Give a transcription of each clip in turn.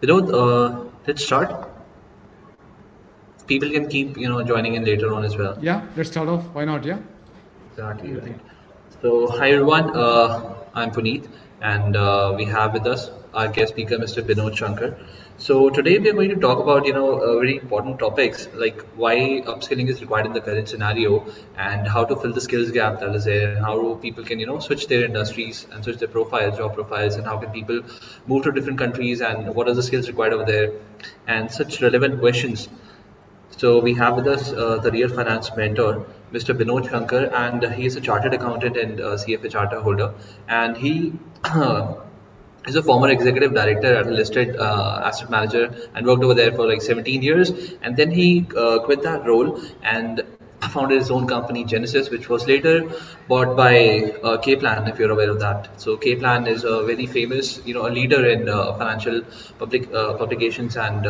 Let's start. People can keep, joining in later on as well. Yeah, let's start off. Why not? Yeah. What do Exactly you right. think? So, hi everyone. I'm Puneet, and we have with us our guest speaker, Mr. Binod Shankar. So today we are going to talk about, very important topics like why upskilling is required in the current scenario, and how to fill the skills gap that is there, and how people can, switch their industries and switch their profiles, job profiles, and how can people move to different countries, and what are the skills required over there, and such relevant questions. So we have with us the real finance mentor, Mr. Binod Shankar, and he is a chartered accountant and CFA charter holder. And he is a former executive director at a listed asset manager and worked over there for like 17 years. And then he quit that role and founded his own company, Genesis, which was later bought by K-Plan, if you're aware of that. So K-Plan is a very famous, a leader in financial publications, and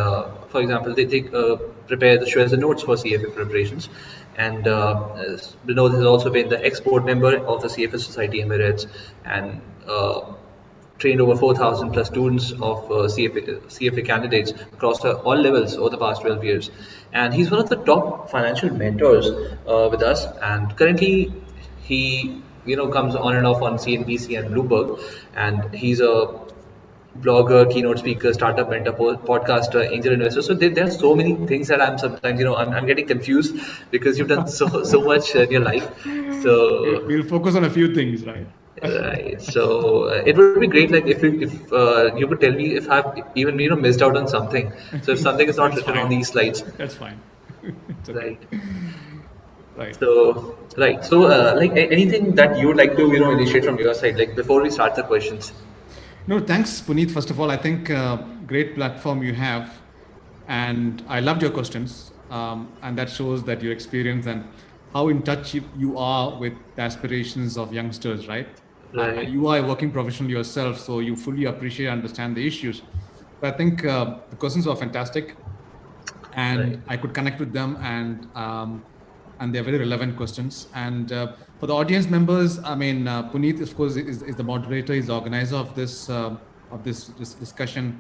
for example, they prepare the shares and notes for CFA preparations. And Vinod has also been the export member of the CFA Society Emirates, and trained over 4,000 plus students of CFA candidates across all levels over the past 12 years. And he's one of the top financial mentors with us. And currently, he comes on and off on CNBC and Bloomberg. And he's a blogger, keynote speaker, startup mentor, podcaster, angel investor. So there are so many things that I'm sometimes, I'm getting confused because you've done so much in your life. So We'll focus on a few things, right? right. So it would be great, like if you could tell me if I've even missed out on something. So if something is not That's written on fine. these slides, That's fine. It's okay. right? Right. So like anything that you would like to initiate from your side, like before we start the questions. No, thanks, Puneet. First of all, I think great platform you have, and I loved your questions, and that shows that your experience and how in touch you are with the aspirations of youngsters, right? And Right. you are a working professional yourself, so you fully appreciate and understand the issues. So I think the questions are fantastic, Right. and I could connect with them, and they're very relevant questions. And for the audience members, I mean, Puneet, of course, is the moderator, is the organizer of this discussion.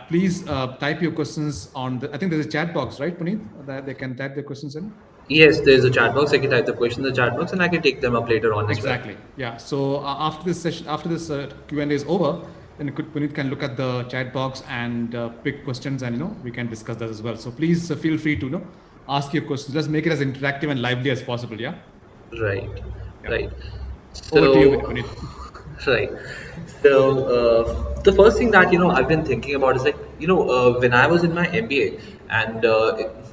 Please type your questions on the. I think there's a chat box, right, Puneet, that they can type their questions in. Yes, there's a chat box. I can type the question in the chat box, and I can take them up later on as well. Exactly. Yeah. So after this session, after this Q&A is over, then Puneet can look at the chat box and pick questions, and we can discuss that as well. So please feel free to ask your questions. Let's make it as interactive and lively as possible. Yeah. Right. Yeah. Right. Over to you, So, Puneet. right. So, the first thing that I've been thinking about is like when I was in my MBA, and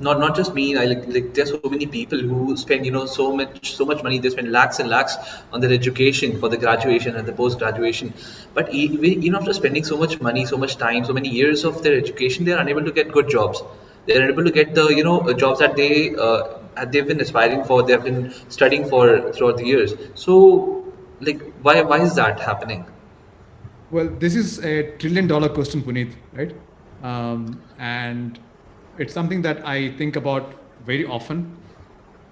not just me, like there's so many people who spend so much money. They spend lakhs and lakhs on their education for the graduation and the post graduation. But even after spending so much money, so much time, so many years of their education, they're unable to get good jobs. They're unable to get the jobs that they've been aspiring for, they've been studying for throughout the years. So like why is that happening? Well, this is a $1 trillion question, Puneet, right? And it's something that I think about very often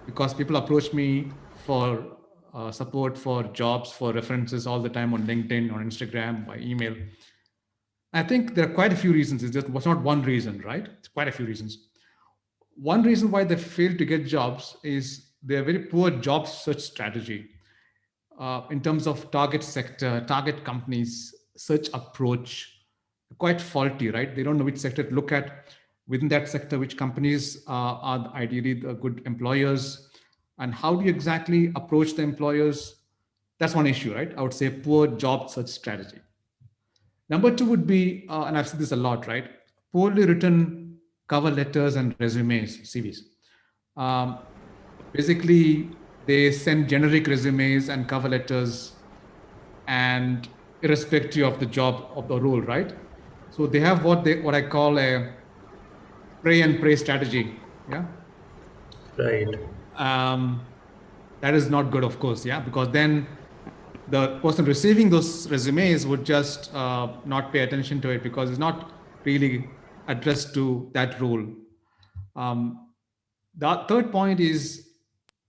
because people approach me for support, for jobs, for references all the time on LinkedIn, on Instagram, by email. I think there are quite a few reasons. It's just was not one reason, right? It's quite a few reasons. One reason why they fail to get jobs is their very poor job search strategy in terms of target sector, target companies, search approach, quite faulty, right? They don't know which sector to look at within that sector, which companies are ideally the good employers, and how do you exactly approach the employers? That's one issue, right? I would say poor job search strategy. Number two would be, and I've seen this a lot, right? Poorly written cover letters and resumes, CVs. Um, Basically, they send generic resumes and cover letters, and irrespective of the job of the role, right? So they have what I call a pray and pray strategy. Yeah. Right. Um, that is not good, of course. Yeah, because then the person receiving those resumes would just not pay attention to it because it's not really addressed to that role. Um, the third point is,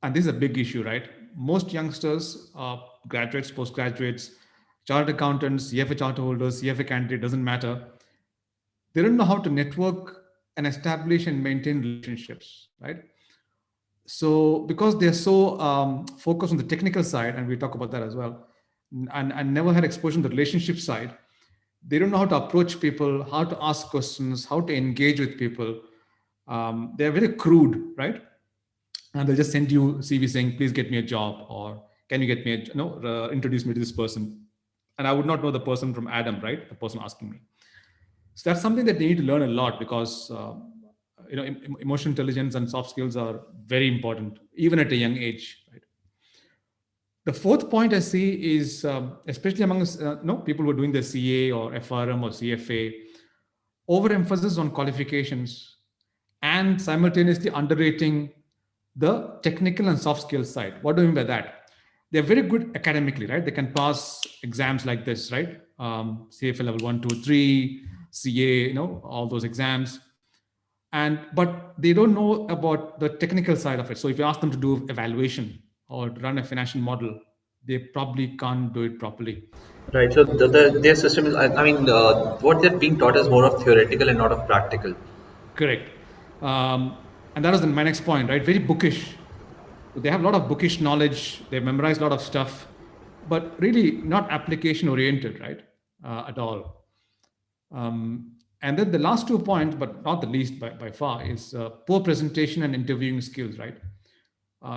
and this is a big issue, right? Most youngsters, graduates, postgraduates, chartered accountants, CFA charter holders, CFA candidate, doesn't matter. They don't know how to network and establish and maintain relationships, right? So because they're so focused on the technical side, and we talk about that as well, and never had exposure to the relationship side, they don't know how to approach people, how to ask questions, how to engage with people. They're very crude, right? And they'll just send you CV saying, "Please get me a job," or "Can you get me a, introduce me to this person?" And I would not know the person from Adam, right? The person asking me. So that's something that they need to learn a lot, because emotional intelligence and soft skills are very important even at a young age, right? The fourth point I see is, especially among people who are doing the CA or FRM or CFA, overemphasis on qualifications and simultaneously underrating the technical and soft skills side. What do I mean by that? They're very good academically, right? They can pass exams like this, right? CFA level 1, 2, 3, CA, all those exams. But they don't know about the technical side of it. So if you ask them to do evaluation or run a financial model, they probably can't do it properly. Right. So their system is, I mean, what they're being taught is more of theoretical and not of practical. Correct. And that was my next point, right? Very bookish. They have a lot of bookish knowledge. They memorize a lot of stuff, but really not application oriented, right? At all. And then the last 2 points, but not the least by far, is poor presentation and interviewing skills, right?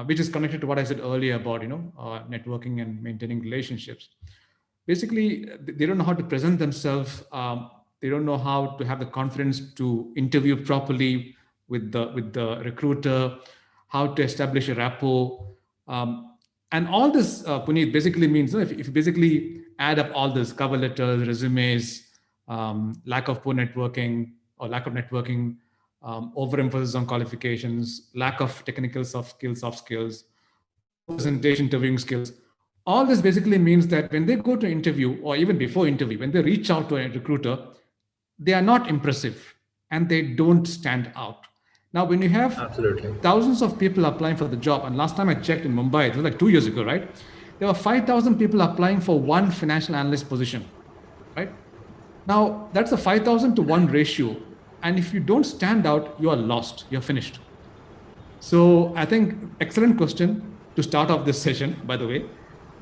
Which is connected to what I said earlier about networking and maintaining relationships. Basically, they don't know how to present themselves. They don't know how to have the confidence to interview properly with the recruiter, how to establish a rapport. And all this, Puneet, basically means, if you basically add up all this: cover letters, resumes, lack of poor networking or lack of networking, overemphasis on qualifications, lack of technical soft skills, poor presentation, interviewing skills. All this basically means that when they go to interview, or even before interview, when they reach out to a recruiter, they are not impressive and they don't stand out. Now, when you have Absolutely. thousands of people applying for the job, and last time I checked in Mumbai, it was like 2 years ago, right? There were 5,000 people applying for one financial analyst position, right? Now, that's a 5,000 to 1 ratio. And if you don't stand out, you are lost, you're finished. So I think excellent question to start off this session, by the way. Right.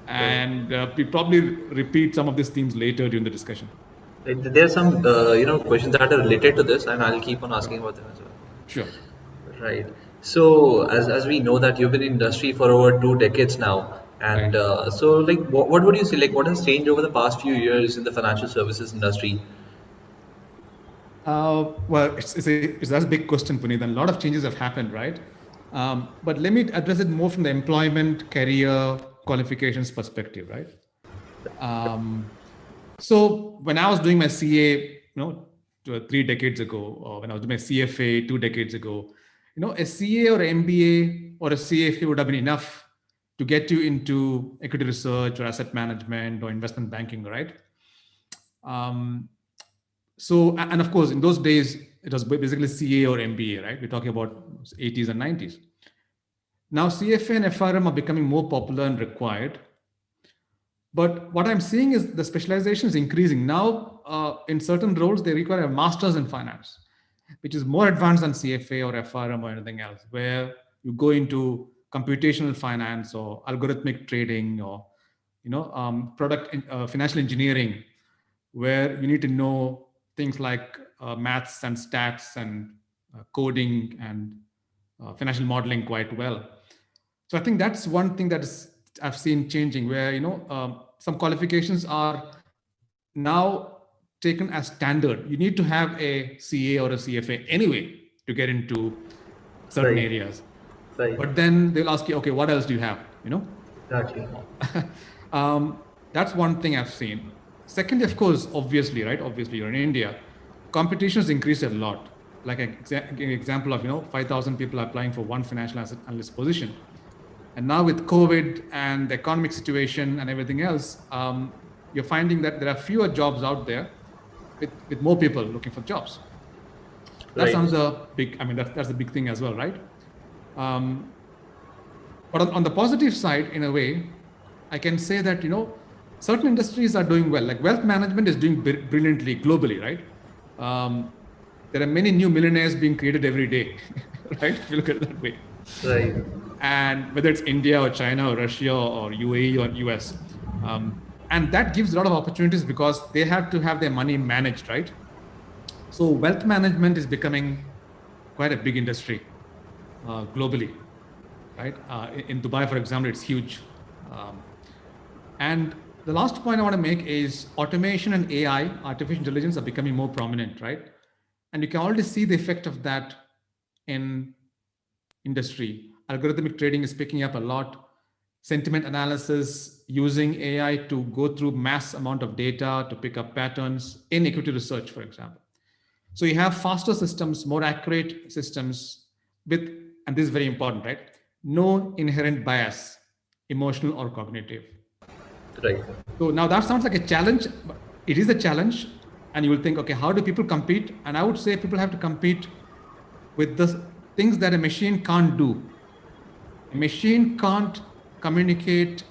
And we probably repeat some of these themes later during the discussion. There are some, questions that are related to this, and I'll keep on asking about them as well. Sure. Right. So, as we know that you've been in industry for over 2 decades now, and Right. so like, what would you say, like, what has changed over the past few years in the financial services industry? Well, that's a big question, Puneet, and a lot of changes have happened, right? But let me address it more from the employment, career, qualifications perspective, right? Um, so when I was doing my CA, 3 decades ago, or when I was doing my CFA 2 decades ago, a CA or MBA or a CFA would have been enough to get you into equity research or asset management or investment banking, right? Um, so, and of course, in those days, it was basically CA or MBA, right? We're talking about 80s and 90s. Now, CFA and FRM are becoming more popular and required. But what I'm seeing is the specialization is increasing. Now, in certain roles, they require a master's in finance, which is more advanced than CFA or FRM or anything else, where you go into computational finance or algorithmic trading or financial engineering, where you need to know things like maths and stats and coding and financial modeling quite well. So I think that's one thing that is I've seen changing, where some qualifications are now taken as standard. You need to have a CA or a CFA anyway to get into certain Right. areas. Right. But then they'll ask you, okay, what else do you have? Exactly. That's one thing I've seen. Secondly, of course, obviously, right? Obviously, you're in India. Competition has increased a lot. Like an example of 5,000 people applying for one financial asset analyst position. And now with COVID and the economic situation and everything else, you're finding that there are fewer jobs out there with more people looking for jobs. That's Right. another big, I mean, that's the big thing as well, right? Um, but on the positive side, in a way, I can say that, certain industries are doing well. Like wealth management is doing brilliantly globally, right? there are many new millionaires being created every day, right? If you look at it that way. Right. And whether it's India or China or Russia or UAE or US. And that gives a lot of opportunities because they have to have their money managed, right? So wealth management is becoming quite a big industry globally, right? In Dubai, for example, it's huge. Um, and the last point I want to make is automation and AI, artificial intelligence, are becoming more prominent, right? And you can already see the effect of that in industry. Algorithmic trading is picking up a lot. Sentiment analysis using AI to go through mass amount of data to pick up patterns in equity research, for example. So you have faster systems, more accurate systems with, and this is very important, right? No inherent bias, emotional or cognitive. Right. So now that sounds like a challenge, but it is a challenge. And you will think, okay, how do people compete? And I would say people have to compete with the things that a machine can't do. A machine can't communicate,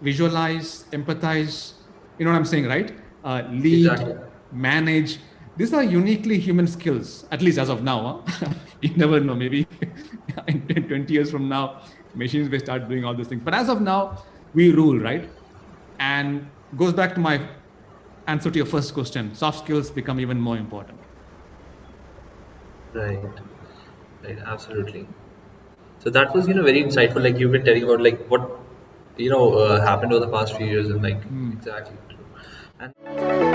visualize, empathize. You know what I'm saying, right? Exactly. Lead, manage. These are uniquely human skills, at least as of now. Huh? You never know. Maybe in 20 years from now, machines may start doing all these things. But as of now, we rule, right? And goes back to my answer to your first question. Soft skills become even more important. Right. Right. Absolutely. So that was, very insightful. Like you've been telling about like what, happened over the past few years and like Hmm. exactly true. And